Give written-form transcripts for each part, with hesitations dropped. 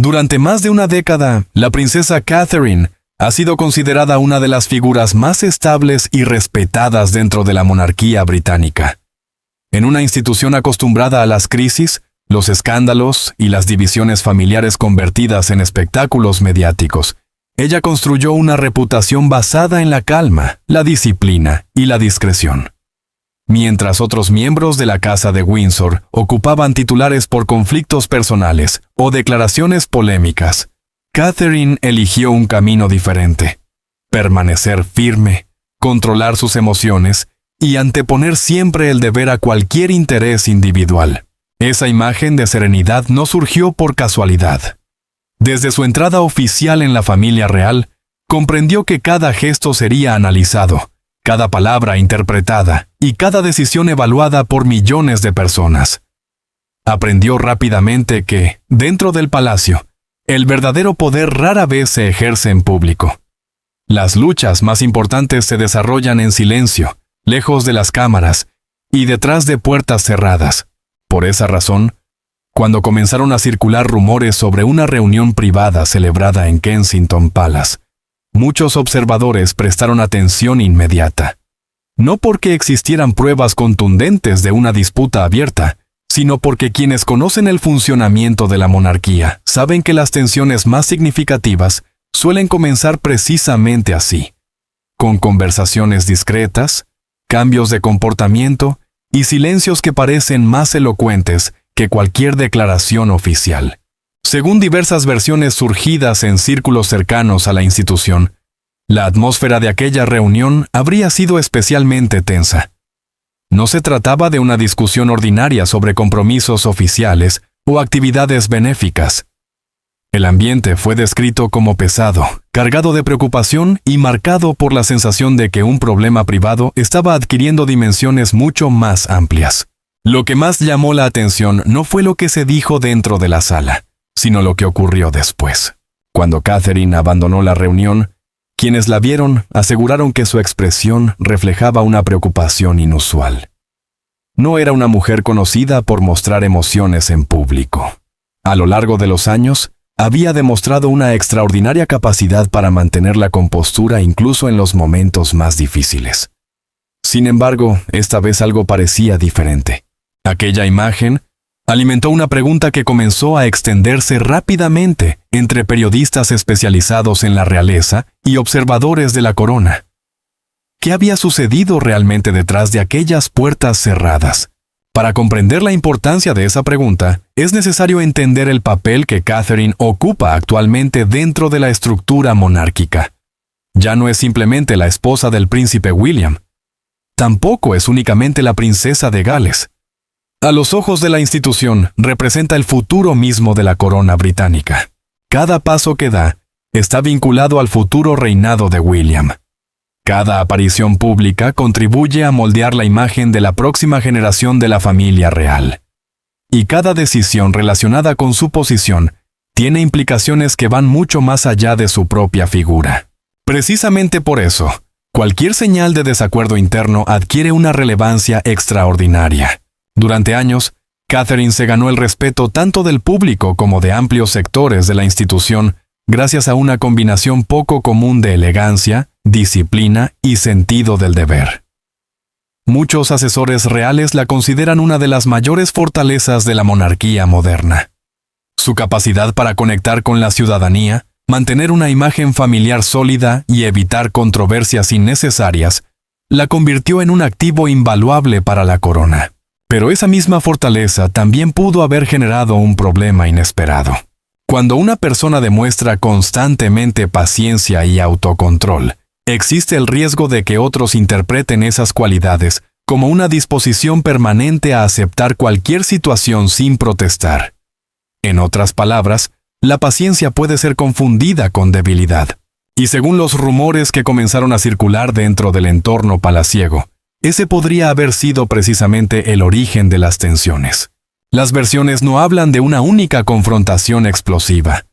Durante más de una década, la princesa Catherine ha sido considerada una de las figuras más estables y respetadas dentro de la monarquía británica. En una institución acostumbrada a las crisis, los escándalos y las divisiones familiares convertidas en espectáculos mediáticos, ella construyó una reputación basada en la calma, la disciplina y la discreción. Mientras otros miembros de la Casa de Windsor ocupaban titulares por conflictos personales o declaraciones polémicas, Catherine eligió un camino diferente: permanecer firme, controlar sus emociones y anteponer siempre el deber a cualquier interés individual. Esa imagen de serenidad no surgió por casualidad. Desde su entrada oficial en la familia real, comprendió que cada gesto sería analizado, cada palabra interpretada y cada decisión evaluada por millones de personas. Aprendió rápidamente que, dentro del palacio, el verdadero poder rara vez se ejerce en público. Las luchas más importantes se desarrollan en silencio, lejos de las cámaras y detrás de puertas cerradas. Por esa razón, cuando comenzaron a circular rumores sobre una reunión privada celebrada en Kensington Palace, muchos observadores prestaron atención inmediata. No porque existieran pruebas contundentes de una disputa abierta, sino porque quienes conocen el funcionamiento de la monarquía saben que las tensiones más significativas suelen comenzar precisamente así, con conversaciones discretas, cambios de comportamiento y silencios que parecen más elocuentes que cualquier declaración oficial. Según diversas versiones surgidas en círculos cercanos a la institución, la atmósfera de aquella reunión habría sido especialmente tensa. No se trataba de una discusión ordinaria sobre compromisos oficiales o actividades benéficas. El ambiente fue descrito como pesado, cargado de preocupación y marcado por la sensación de que un problema privado estaba adquiriendo dimensiones mucho más amplias. Lo que más llamó la atención no fue lo que se dijo dentro de la sala, sino lo que ocurrió después. Cuando Catherine abandonó la reunión, quienes la vieron aseguraron que su expresión reflejaba una preocupación inusual. No era una mujer conocida por mostrar emociones en público. A lo largo de los años, había demostrado una extraordinaria capacidad para mantener la compostura incluso en los momentos más difíciles. Sin embargo, esta vez algo parecía diferente. Aquella imagen alimentó una pregunta que comenzó a extenderse rápidamente entre periodistas especializados en la realeza y observadores de la corona. ¿Qué había sucedido realmente detrás de aquellas puertas cerradas? Para comprender la importancia de esa pregunta, es necesario entender el papel que Catherine ocupa actualmente dentro de la estructura monárquica. Ya no es simplemente la esposa del príncipe William. Tampoco es únicamente la princesa de Gales. A los ojos de la institución, representa el futuro mismo de la corona británica. Cada paso que da está vinculado al futuro reinado de William. Cada aparición pública contribuye a moldear la imagen de la próxima generación de la familia real. Y cada decisión relacionada con su posición tiene implicaciones que van mucho más allá de su propia figura. Precisamente por eso, cualquier señal de desacuerdo interno adquiere una relevancia extraordinaria. Durante años, Catherine se ganó el respeto tanto del público como de amplios sectores de la institución gracias a una combinación poco común de elegancia, disciplina y sentido del deber. Muchos asesores reales la consideran una de las mayores fortalezas de la monarquía moderna. Su capacidad para conectar con la ciudadanía, mantener una imagen familiar sólida y evitar controversias innecesarias, la convirtió en un activo invaluable para la corona. Pero esa misma fortaleza también pudo haber generado un problema inesperado. Cuando una persona demuestra constantemente paciencia y autocontrol, existe el riesgo de que otros interpreten esas cualidades como una disposición permanente a aceptar cualquier situación sin protestar. En otras palabras, la paciencia puede ser confundida con debilidad. Y según los rumores que comenzaron a circular dentro del entorno palaciego, ese podría haber sido precisamente el origen de las tensiones. Las versiones no hablan de una única confrontación explosiva.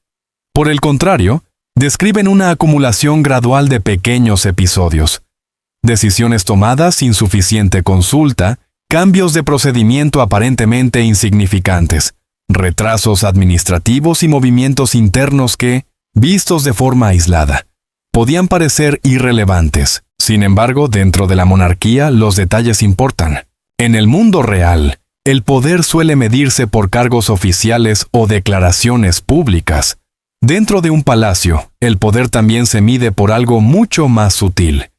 Por el contrario, describen una acumulación gradual de pequeños episodios. Decisiones tomadas sin suficiente consulta, cambios de procedimiento aparentemente insignificantes, retrasos administrativos y movimientos internos que, vistos de forma aislada, podían parecer irrelevantes. Sin embargo, dentro de la monarquía los detalles importan. En el mundo real, el poder suele medirse por cargos oficiales o declaraciones públicas. Dentro de un palacio, el poder también se mide por algo mucho más sutil.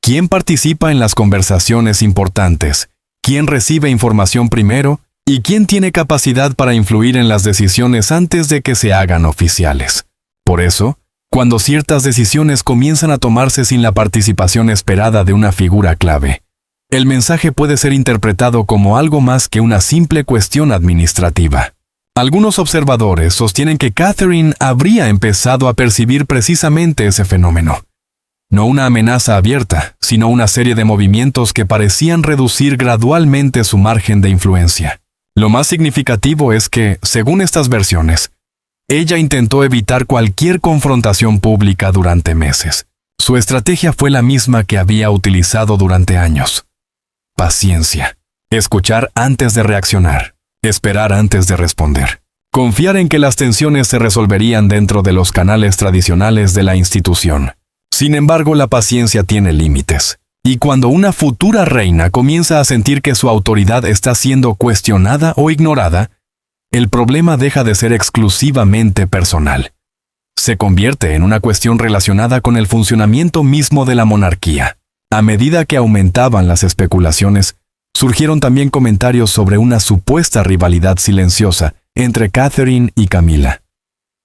¿Quién participa en las conversaciones importantes? ¿Quién recibe información primero? ¿Y quién tiene capacidad para influir en las decisiones antes de que se hagan oficiales? Por eso, cuando ciertas decisiones comienzan a tomarse sin la participación esperada de una figura clave, el mensaje puede ser interpretado como algo más que una simple cuestión administrativa. Algunos observadores sostienen que Catherine habría empezado a percibir precisamente ese fenómeno. No una amenaza abierta, sino una serie de movimientos que parecían reducir gradualmente su margen de influencia. Lo más significativo es que, según estas versiones, ella intentó evitar cualquier confrontación pública durante meses. Su estrategia fue la misma que había utilizado durante años. Paciencia. Escuchar antes de reaccionar. Esperar antes de responder. Confiar en que las tensiones se resolverían dentro de los canales tradicionales de la institución. Sin embargo, la paciencia tiene límites. Y cuando una futura reina comienza a sentir que su autoridad está siendo cuestionada o ignorada, el problema deja de ser exclusivamente personal. Se convierte en una cuestión relacionada con el funcionamiento mismo de la monarquía. A medida que aumentaban las especulaciones, surgieron también comentarios sobre una supuesta rivalidad silenciosa entre Catherine y Camila.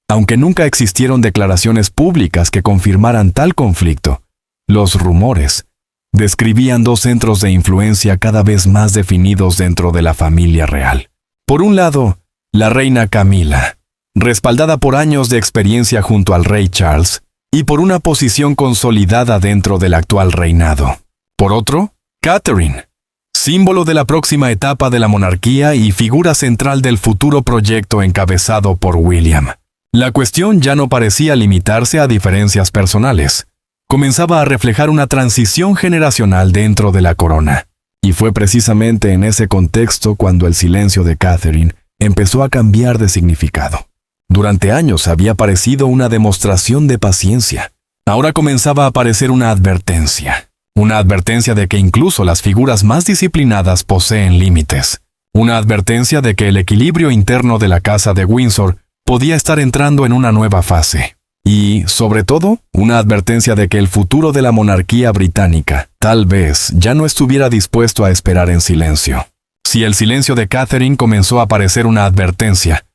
Aunque nunca existieron declaraciones públicas que confirmaran tal conflicto, los rumores describían dos centros de influencia cada vez más definidos dentro de la familia real. Por un lado, la reina Camila, respaldada por años de experiencia junto al rey Charles, y por una posición consolidada dentro del actual reinado. Por otro, Catherine, símbolo de la próxima etapa de la monarquía y figura central del futuro proyecto encabezado por William. La cuestión ya no parecía limitarse a diferencias personales. Comenzaba a reflejar una transición generacional dentro de la corona. Y fue precisamente en ese contexto cuando el silencio de Catherine empezó a cambiar de significado. Durante años había parecido una demostración de paciencia. Ahora comenzaba a aparecer una advertencia. Una advertencia de que incluso las figuras más disciplinadas poseen límites. Una advertencia de que el equilibrio interno de la casa de Windsor podía estar entrando en una nueva fase. Y, sobre todo, una advertencia de que el futuro de la monarquía británica tal vez ya no estuviera dispuesto a esperar en silencio. Si el silencio de Catherine comenzó a parecer una advertencia,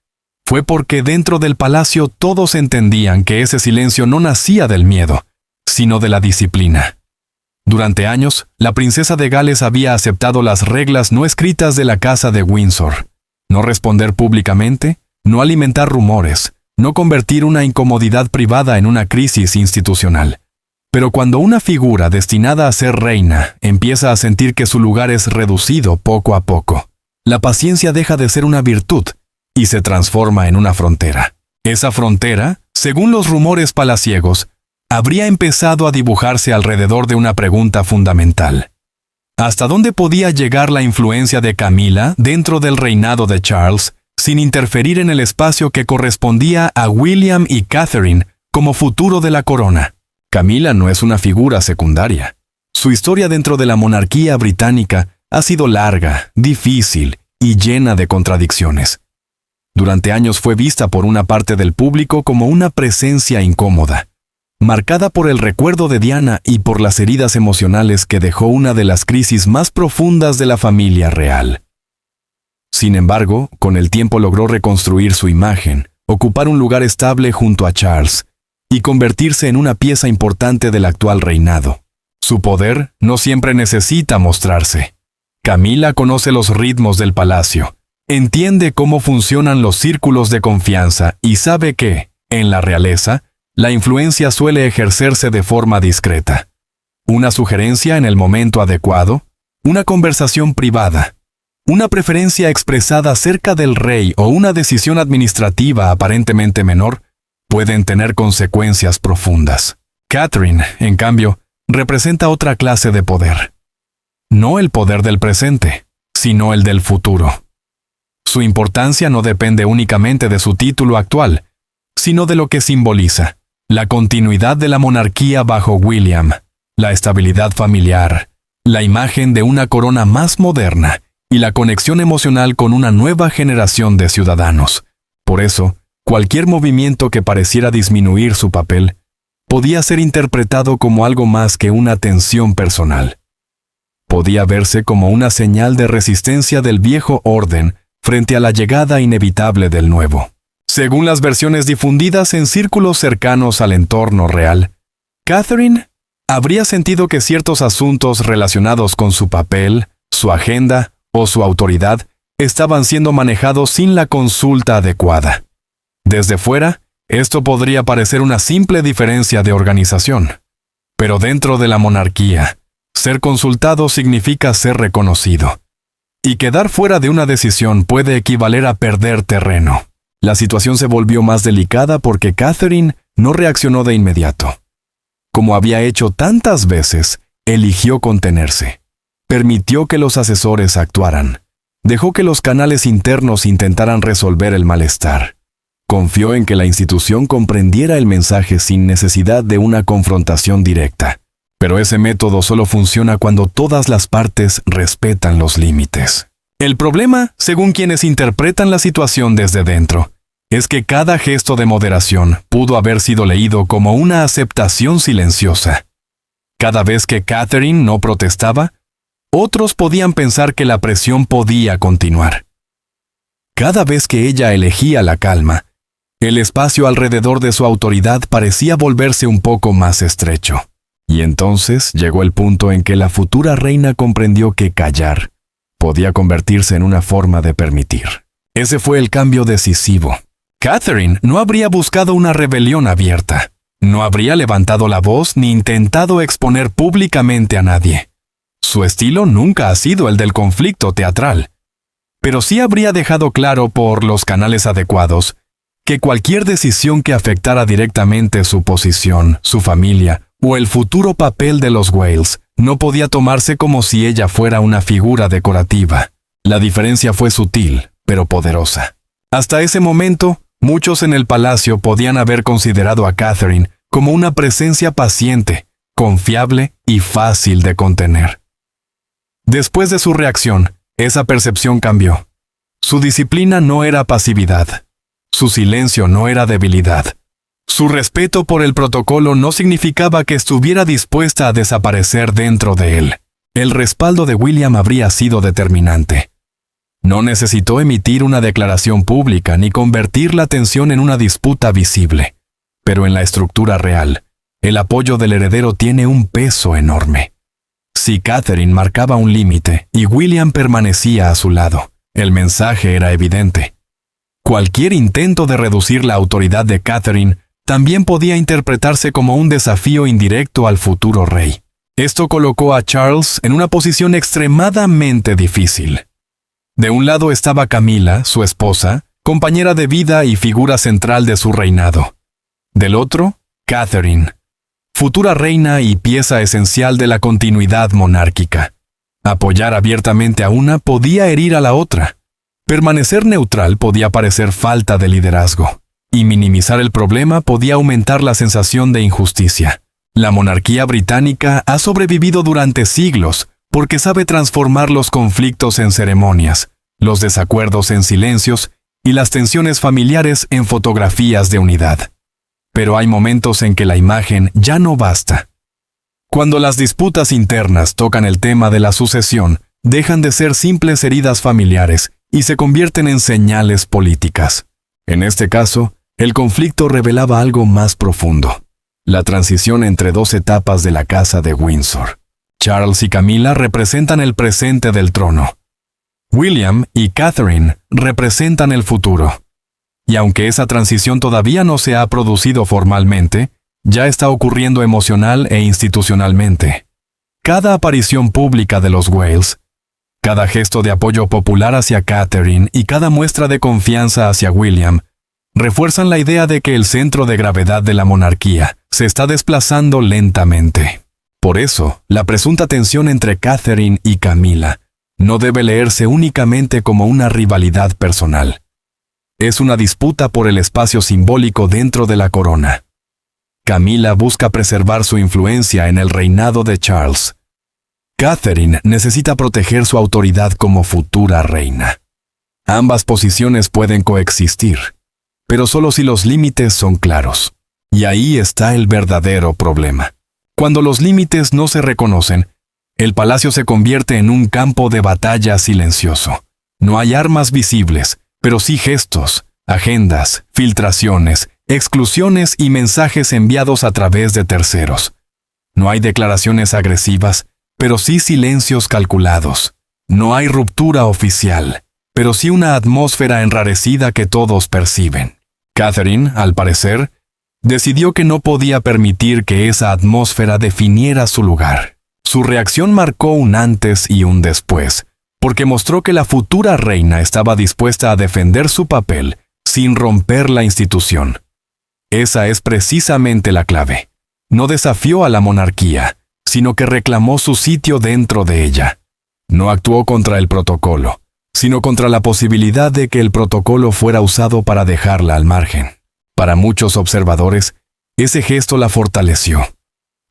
fue porque dentro del palacio todos entendían que ese silencio no nacía del miedo, sino de la disciplina. Durante años, la princesa de Gales había aceptado las reglas no escritas de la casa de Windsor. No responder públicamente, no alimentar rumores, no convertir una incomodidad privada en una crisis institucional. Pero cuando una figura destinada a ser reina empieza a sentir que su lugar es reducido poco a poco, la paciencia deja de ser una virtud y se transforma en una frontera. Esa frontera, según los rumores palaciegos, habría empezado a dibujarse alrededor de una pregunta fundamental. ¿Hasta dónde podía llegar la influencia de Camila dentro del reinado de Charles sin interferir en el espacio que correspondía a William y Catherine como futuro de la corona? Camila no es una figura secundaria. Su historia dentro de la monarquía británica ha sido larga, difícil y llena de contradicciones. Durante años fue vista por una parte del público como una presencia incómoda, marcada por el recuerdo de Diana y por las heridas emocionales que dejó una de las crisis más profundas de la familia real. Sin embargo, con el tiempo logró reconstruir su imagen, ocupar un lugar estable junto a Charles y convertirse en una pieza importante del actual reinado. Su poder no siempre necesita mostrarse. Camila conoce los ritmos del palacio, entiende cómo funcionan los círculos de confianza y sabe que, en la realeza, la influencia suele ejercerse de forma discreta. Una sugerencia en el momento adecuado, una conversación privada, una preferencia expresada cerca del rey o una decisión administrativa aparentemente menor pueden tener consecuencias profundas. Catherine, en cambio, representa otra clase de poder. No el poder del presente, sino el del futuro. Su importancia no depende únicamente de su título actual, sino de lo que simboliza: la continuidad de la monarquía bajo William, la estabilidad familiar, la imagen de una corona más moderna y la conexión emocional con una nueva generación de ciudadanos. Por eso, cualquier movimiento que pareciera disminuir su papel podía ser interpretado como algo más que una tensión personal. Podía verse como una señal de resistencia del viejo orden frente a la llegada inevitable del nuevo. Según las versiones difundidas en círculos cercanos al entorno real, Catherine habría sentido que ciertos asuntos relacionados con su papel, su agenda o su autoridad estaban siendo manejados sin la consulta adecuada. Desde fuera, esto podría parecer una simple diferencia de organización. Pero dentro de la monarquía, ser consultado significa ser reconocido. Y quedar fuera de una decisión puede equivaler a perder terreno. La situación se volvió más delicada porque Catherine no reaccionó de inmediato. Como había hecho tantas veces, eligió contenerse. Permitió que los asesores actuaran. Dejó que los canales internos intentaran resolver el malestar. Confió en que la institución comprendiera el mensaje sin necesidad de una confrontación directa. Pero ese método solo funciona cuando todas las partes respetan los límites. El problema, según quienes interpretan la situación desde dentro, es que cada gesto de moderación pudo haber sido leído como una aceptación silenciosa. Cada vez que Catherine no protestaba, otros podían pensar que la presión podía continuar. Cada vez que ella elegía la calma, el espacio alrededor de su autoridad parecía volverse un poco más estrecho. Y entonces llegó el punto en que la futura reina comprendió que callar podía convertirse en una forma de permitir. Ese fue el cambio decisivo. Catherine no habría buscado una rebelión abierta. No habría levantado la voz ni intentado exponer públicamente a nadie. Su estilo nunca ha sido el del conflicto teatral. Pero sí habría dejado claro por los canales adecuados que cualquier decisión que afectara directamente su posición, su familia o el futuro papel de los Wales no podía tomarse como si ella fuera una figura decorativa. La diferencia fue sutil, pero poderosa. Hasta ese momento, muchos en el palacio podían haber considerado a Catherine como una presencia paciente, confiable y fácil de contener. Después de su reacción, esa percepción cambió. Su disciplina no era pasividad. Su silencio no era debilidad. Su respeto por el protocolo no significaba que estuviera dispuesta a desaparecer dentro de él. El respaldo de William habría sido determinante. No necesitó emitir una declaración pública ni convertir la tensión en una disputa visible. Pero en la estructura real, el apoyo del heredero tiene un peso enorme. Si Catherine marcaba un límite y William permanecía a su lado, el mensaje era evidente. Cualquier intento de reducir la autoridad de Catherine también podía interpretarse como un desafío indirecto al futuro rey. Esto colocó a Charles en una posición extremadamente difícil. De un lado estaba Camila, su esposa, compañera de vida y figura central de su reinado. Del otro, Catherine, futura reina y pieza esencial de la continuidad monárquica. Apoyar abiertamente a una podía herir a la otra. Permanecer neutral podía parecer falta de liderazgo. Y minimizar el problema podía aumentar la sensación de injusticia. La monarquía británica ha sobrevivido durante siglos porque sabe transformar los conflictos en ceremonias, los desacuerdos en silencios y las tensiones familiares en fotografías de unidad. Pero hay momentos en que la imagen ya no basta. Cuando las disputas internas tocan el tema de la sucesión, dejan de ser simples heridas familiares y se convierten en señales políticas. En este caso, el conflicto revelaba algo más profundo: la transición entre dos etapas de la casa de Windsor. Charles y Camila representan el presente del trono. William y Catherine representan el futuro. Y aunque esa transición todavía no se ha producido formalmente, ya está ocurriendo emocional e institucionalmente. Cada aparición pública de los Wales, cada gesto de apoyo popular hacia Catherine y cada muestra de confianza hacia William refuerzan la idea de que el centro de gravedad de la monarquía se está desplazando lentamente. Por eso, la presunta tensión entre Catherine y Camila no debe leerse únicamente como una rivalidad personal. Es una disputa por el espacio simbólico dentro de la corona. Camila busca preservar su influencia en el reinado de Charles. Catherine necesita proteger su autoridad como futura reina. Ambas posiciones pueden coexistir, pero solo si los límites son claros. Y ahí está el verdadero problema. Cuando los límites no se reconocen, el palacio se convierte en un campo de batalla silencioso. No hay armas visibles, pero sí gestos, agendas, filtraciones, exclusiones y mensajes enviados a través de terceros. No hay declaraciones agresivas, pero sí silencios calculados. No hay ruptura oficial, pero sí una atmósfera enrarecida que todos perciben. Catherine, al parecer, decidió que no podía permitir que esa atmósfera definiera su lugar. Su reacción marcó un antes y un después, porque mostró que la futura reina estaba dispuesta a defender su papel sin romper la institución. Esa es precisamente la clave. No desafió a la monarquía, sino que reclamó su sitio dentro de ella. No actuó contra el protocolo, sino contra la posibilidad de que el protocolo fuera usado para dejarla al margen. Para muchos observadores, ese gesto la fortaleció.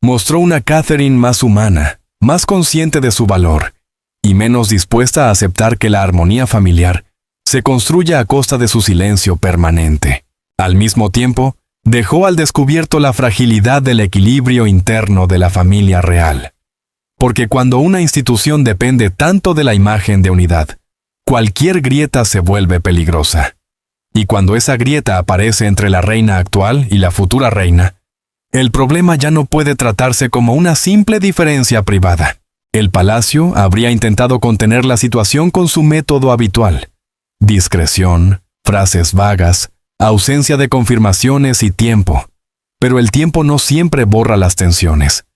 Mostró una Catherine más humana, más consciente de su valor, y menos dispuesta a aceptar que la armonía familiar se construya a costa de su silencio permanente. Al mismo tiempo, dejó al descubierto la fragilidad del equilibrio interno de la familia real. Porque cuando una institución depende tanto de la imagen de unidad, cualquier grieta se vuelve peligrosa. Y cuando esa grieta aparece entre la reina actual y la futura reina, el problema ya no puede tratarse como una simple diferencia privada. El palacio habría intentado contener la situación con su método habitual: discreción, frases vagas, ausencia de confirmaciones y tiempo. Pero el tiempo no siempre borra las tensiones.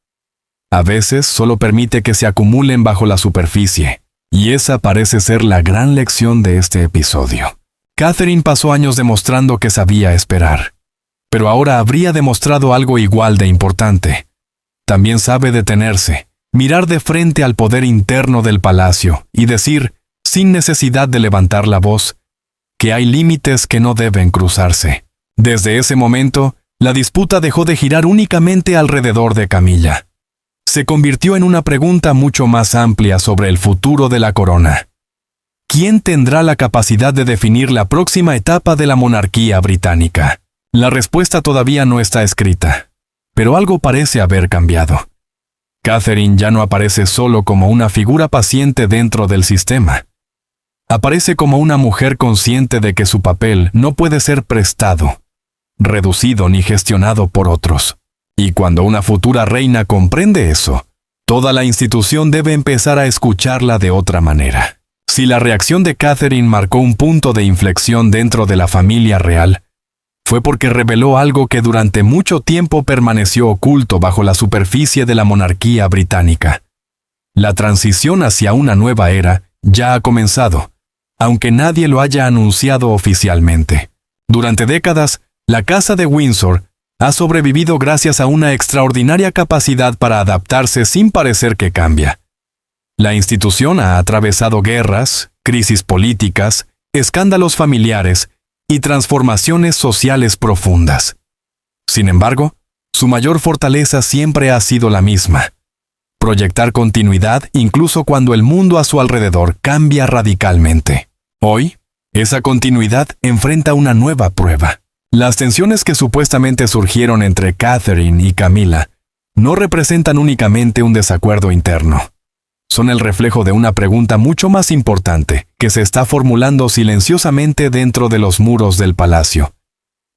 A veces solo permite que se acumulen bajo la superficie, y esa parece ser la gran lección de este episodio. Catherine pasó años demostrando que sabía esperar, pero ahora habría demostrado algo igual de importante. También sabe detenerse, mirar de frente al poder interno del palacio y decir, sin necesidad de levantar la voz, que hay límites que no deben cruzarse. Desde ese momento, la disputa dejó de girar únicamente alrededor de Camilla. Se convirtió en una pregunta mucho más amplia sobre el futuro de la corona. ¿Quién tendrá la capacidad de definir la próxima etapa de la monarquía británica? La respuesta todavía no está escrita, pero algo parece haber cambiado. Catherine ya no aparece solo como una figura paciente dentro del sistema. Aparece como una mujer consciente de que su papel no puede ser prestado, reducido ni gestionado por otros. Y cuando una futura reina comprende eso, toda la institución debe empezar a escucharla de otra manera. Si la reacción de Catherine marcó un punto de inflexión dentro de la familia real, fue porque reveló algo que durante mucho tiempo permaneció oculto bajo la superficie de la monarquía británica. La transición hacia una nueva era ya ha comenzado, aunque nadie lo haya anunciado oficialmente. Durante décadas, la Casa de Windsor ha sobrevivido gracias a una extraordinaria capacidad para adaptarse sin parecer que cambia. La institución ha atravesado guerras, crisis políticas, escándalos familiares y transformaciones sociales profundas. Sin embargo, su mayor fortaleza siempre ha sido la misma: proyectar continuidad incluso cuando el mundo a su alrededor cambia radicalmente. Hoy, esa continuidad enfrenta una nueva prueba. Las tensiones que supuestamente surgieron entre Catherine y Camilla no representan únicamente un desacuerdo interno. Son el reflejo de una pregunta mucho más importante que se está formulando silenciosamente dentro de los muros del palacio.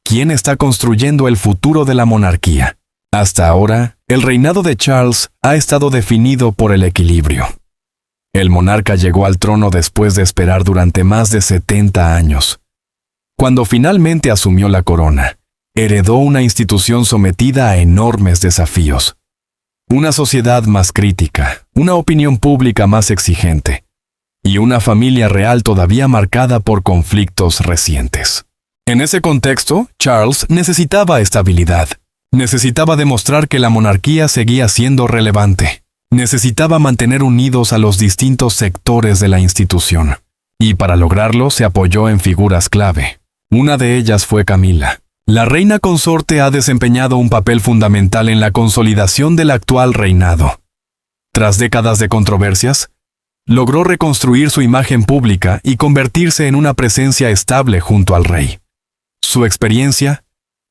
¿Quién está construyendo el futuro de la monarquía? Hasta ahora, el reinado de Charles ha estado definido por el equilibrio. El monarca llegó al trono después de esperar durante más de 70 años. Cuando finalmente asumió la corona, heredó una institución sometida a enormes desafíos. Una sociedad más crítica, una opinión pública más exigente, y una familia real todavía marcada por conflictos recientes. En ese contexto, Charles necesitaba estabilidad. Necesitaba demostrar que la monarquía seguía siendo relevante. necesitaba mantener unidos a los distintos sectores de la institución, y para lograrlo se apoyó en figuras clave. Una de ellas fue Camila. La reina consorte ha desempeñado un papel fundamental en la consolidación del actual reinado. Tras décadas de controversias, logró reconstruir su imagen pública y convertirse en una presencia estable junto al rey. Su experiencia,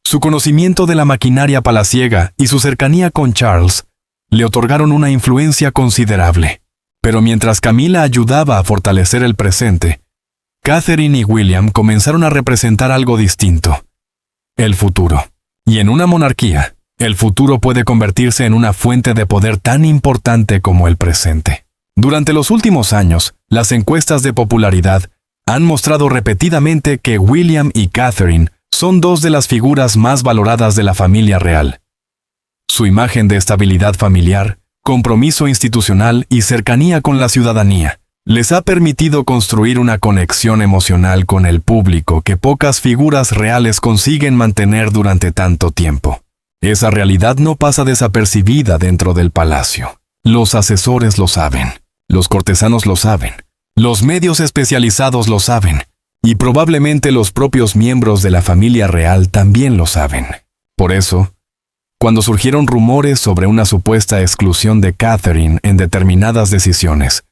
su conocimiento de la maquinaria palaciega y su cercanía con Charles le otorgaron una influencia considerable. Pero mientras Camila ayudaba a fortalecer el presente, Catherine y William comenzaron a representar algo distinto: el futuro. Y en una monarquía, el futuro puede convertirse en una fuente de poder tan importante como el presente. Durante los últimos años, las encuestas de popularidad han mostrado repetidamente que William y Catherine son dos de las figuras más valoradas de la familia real. Su imagen de estabilidad familiar, compromiso institucional y cercanía con la ciudadanía les ha permitido construir una conexión emocional con el público que pocas figuras reales consiguen mantener durante tanto tiempo. Esa realidad no pasa desapercibida dentro del palacio. Los asesores lo saben, los cortesanos lo saben, los medios especializados lo saben, y probablemente los propios miembros de la familia real también lo saben. Por eso, cuando surgieron rumores sobre una supuesta exclusión de Catherine en determinadas decisiones,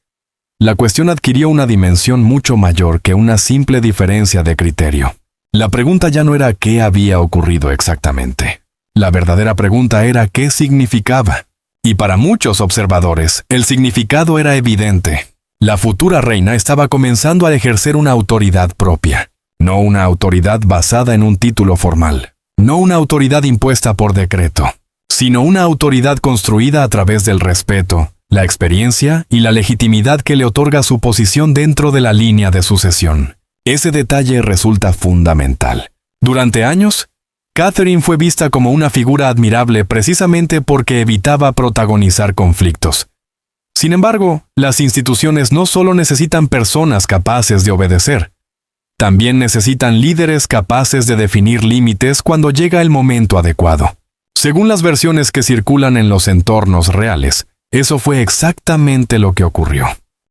la cuestión adquirió una dimensión mucho mayor que una simple diferencia de criterio. La pregunta ya no era qué había ocurrido exactamente. La verdadera pregunta era qué significaba. Y para muchos observadores, el significado era evidente. La futura reina estaba comenzando a ejercer una autoridad propia, no una autoridad basada en un título formal, no una autoridad impuesta por decreto, sino una autoridad construida a través del respeto, la experiencia y la legitimidad que le otorga su posición dentro de la línea de sucesión. Ese detalle resulta fundamental. Durante años, Catherine fue vista como una figura admirable precisamente porque evitaba protagonizar conflictos. Sin embargo, las instituciones no solo necesitan personas capaces de obedecer, también necesitan líderes capaces de definir límites cuando llega el momento adecuado. Según las versiones que circulan en los entornos reales, eso fue exactamente lo que ocurrió.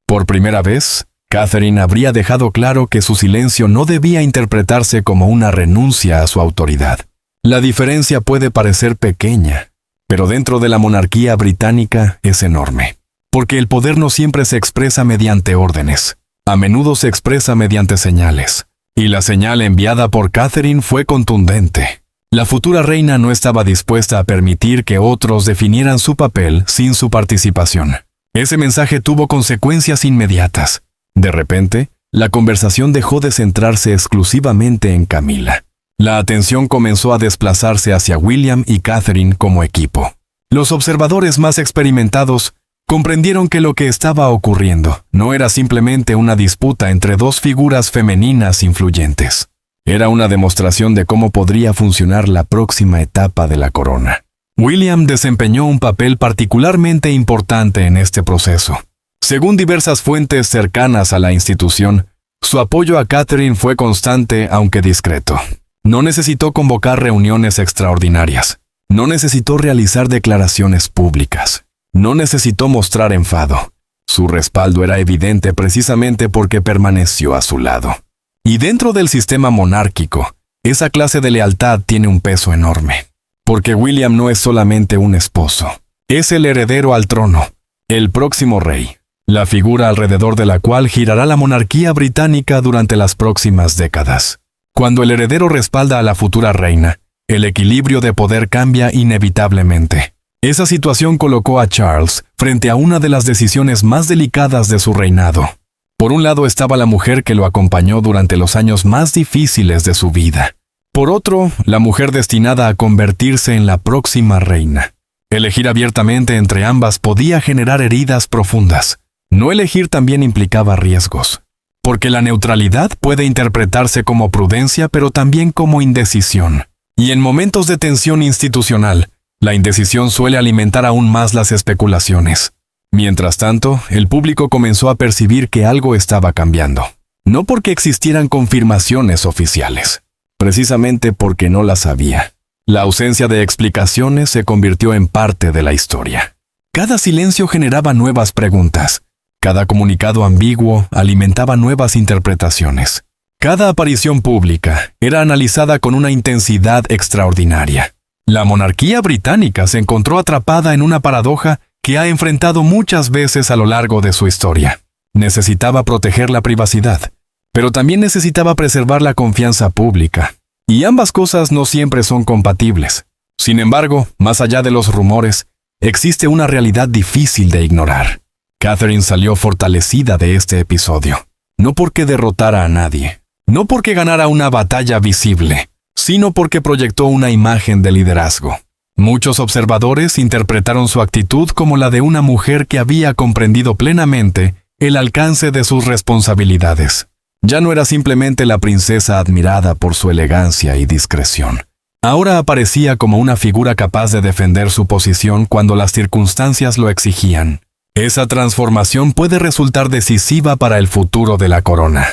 Por primera vez, Catherine habría dejado claro que su silencio no debía interpretarse como una renuncia a su autoridad. La diferencia puede parecer pequeña, pero dentro de la monarquía británica es enorme. Porque el poder no siempre se expresa mediante órdenes. A menudo se expresa mediante señales. Y la señal enviada por Catherine fue contundente. La futura reina no estaba dispuesta a permitir que otros definieran su papel sin su participación. Ese mensaje tuvo consecuencias inmediatas. De repente, la conversación dejó de centrarse exclusivamente en Camila. La atención comenzó a desplazarse hacia William y Catherine como equipo. Los observadores más experimentados comprendieron que lo que estaba ocurriendo no era simplemente una disputa entre dos figuras femeninas influyentes. Era una demostración de cómo podría funcionar la próxima etapa de la corona. William desempeñó un papel particularmente importante en este proceso. Según diversas fuentes cercanas a la institución, su apoyo a Catherine fue constante aunque discreto. No necesitó convocar reuniones extraordinarias. No necesitó realizar declaraciones públicas. No necesitó mostrar enfado. Su respaldo era evidente precisamente porque permaneció a su lado. Y dentro del sistema monárquico, esa clase de lealtad tiene un peso enorme. Porque William no es solamente un esposo. Es el heredero al trono, el próximo rey, la figura alrededor de la cual girará la monarquía británica durante las próximas décadas. Cuando el heredero respalda a la futura reina, el equilibrio de poder cambia inevitablemente. Esa situación colocó a Charles frente a una de las decisiones más delicadas de su reinado. Por un lado estaba la mujer que lo acompañó durante los años más difíciles de su vida. Por otro, la mujer destinada a convertirse en la próxima reina. Elegir abiertamente entre ambas podía generar heridas profundas. No elegir también implicaba riesgos. Porque la neutralidad puede interpretarse como prudencia, pero también como indecisión. Y en momentos de tensión institucional, la indecisión suele alimentar aún más las especulaciones. Mientras tanto, el público comenzó a percibir que algo estaba cambiando. No porque existieran confirmaciones oficiales, precisamente porque no las había. La ausencia de explicaciones se convirtió en parte de la historia. Cada silencio generaba nuevas preguntas. Cada comunicado ambiguo alimentaba nuevas interpretaciones. Cada aparición pública era analizada con una intensidad extraordinaria. La monarquía británica se encontró atrapada en una paradoja que ha enfrentado muchas veces a lo largo de su historia. Necesitaba proteger la privacidad, pero también necesitaba preservar la confianza pública. Y ambas cosas no siempre son compatibles. Sin embargo, más allá de los rumores, existe una realidad difícil de ignorar. Catherine salió fortalecida de este episodio, no porque derrotara a nadie, no porque ganara una batalla visible, sino porque proyectó una imagen de liderazgo. Muchos observadores interpretaron su actitud como la de una mujer que había comprendido plenamente el alcance de sus responsabilidades. Ya no era simplemente la princesa admirada por su elegancia y discreción. Ahora aparecía como una figura capaz de defender su posición cuando las circunstancias lo exigían. Esa transformación puede resultar decisiva para el futuro de la corona,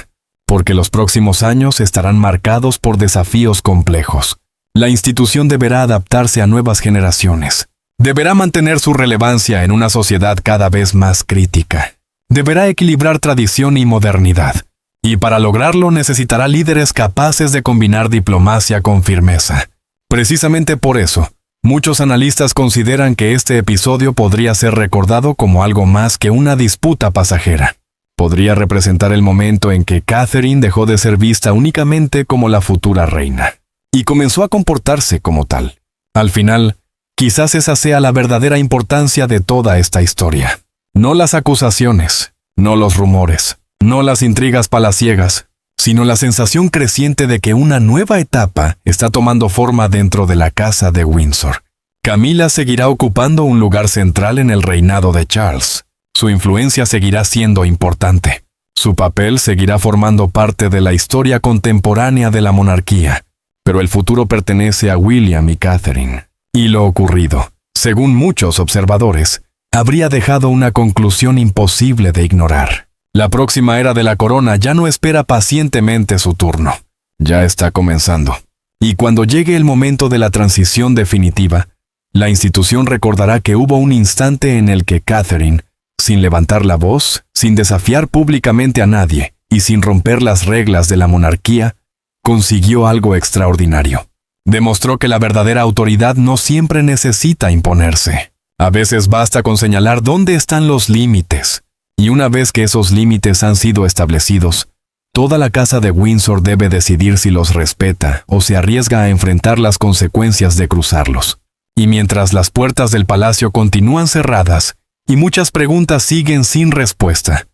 porque los próximos años estarán marcados por desafíos complejos. La institución deberá adaptarse a nuevas generaciones. Deberá mantener su relevancia en una sociedad cada vez más crítica. Deberá equilibrar tradición y modernidad. Y para lograrlo necesitará líderes capaces de combinar diplomacia con firmeza. Precisamente por eso, muchos analistas consideran que este episodio podría ser recordado como algo más que una disputa pasajera. Podría representar el momento en que Catherine dejó de ser vista únicamente como la futura reina, y comenzó a comportarse como tal. Al final, quizás esa sea la verdadera importancia de toda esta historia. No las acusaciones, no los rumores, no las intrigas palaciegas, sino la sensación creciente de que una nueva etapa está tomando forma dentro de la casa de Windsor. Camila seguirá ocupando un lugar central en el reinado de Charles. Su influencia seguirá siendo importante. Su papel seguirá formando parte de la historia contemporánea de la monarquía. Pero el futuro pertenece a William y Catherine. Y lo ocurrido, según muchos observadores, habría dejado una conclusión imposible de ignorar. La próxima era de la corona ya no espera pacientemente su turno. Ya está comenzando. Y cuando llegue el momento de la transición definitiva, la institución recordará que hubo un instante en el que Catherine, sin levantar la voz, sin desafiar públicamente a nadie y sin romper las reglas de la monarquía, consiguió algo extraordinario. Demostró que la verdadera autoridad no siempre necesita imponerse. A veces basta con señalar dónde están los límites. Y una vez que esos límites han sido establecidos, toda la casa de Windsor debe decidir si los respeta o se arriesga a enfrentar las consecuencias de cruzarlos. Y mientras las puertas del palacio continúan cerradas y muchas preguntas siguen sin respuesta,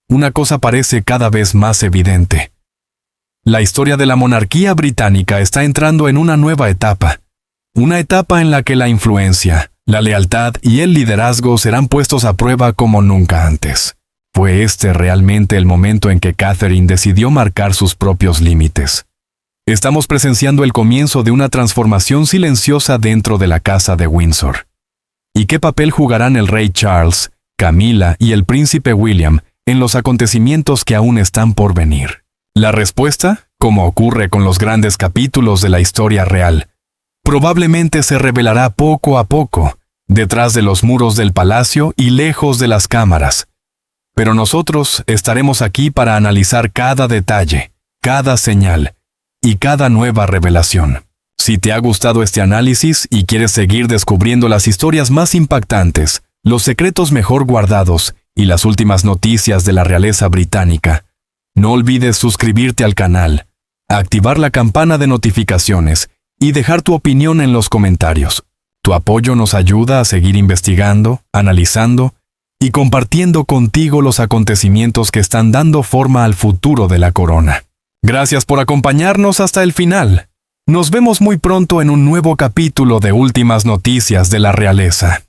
una cosa parece cada vez más evidente. La historia de la monarquía británica está entrando en una nueva etapa. Una etapa en la que la influencia, la lealtad y el liderazgo serán puestos a prueba como nunca antes. Fue este realmente el momento en que Catherine decidió marcar sus propios límites. Estamos presenciando el comienzo de una transformación silenciosa dentro de la casa de Windsor. ¿Y qué papel jugarán el rey Charles, Camila y el príncipe William en los acontecimientos que aún están por venir? La respuesta, como ocurre con los grandes capítulos de la historia real, probablemente se revelará poco a poco, detrás de los muros del palacio y lejos de las cámaras. Pero nosotros estaremos aquí para analizar cada detalle, cada señal y cada nueva revelación. Si te ha gustado este análisis y quieres seguir descubriendo las historias más impactantes, los secretos mejor guardados y las últimas noticias de la realeza británica, no olvides suscribirte al canal, activar la campana de notificaciones y dejar tu opinión en los comentarios. Tu apoyo nos ayuda a seguir investigando, analizando y compartiendo contigo los acontecimientos que están dando forma al futuro de la corona. Gracias por acompañarnos hasta el final. Nos vemos muy pronto en un nuevo capítulo de Últimas Noticias de la Realeza.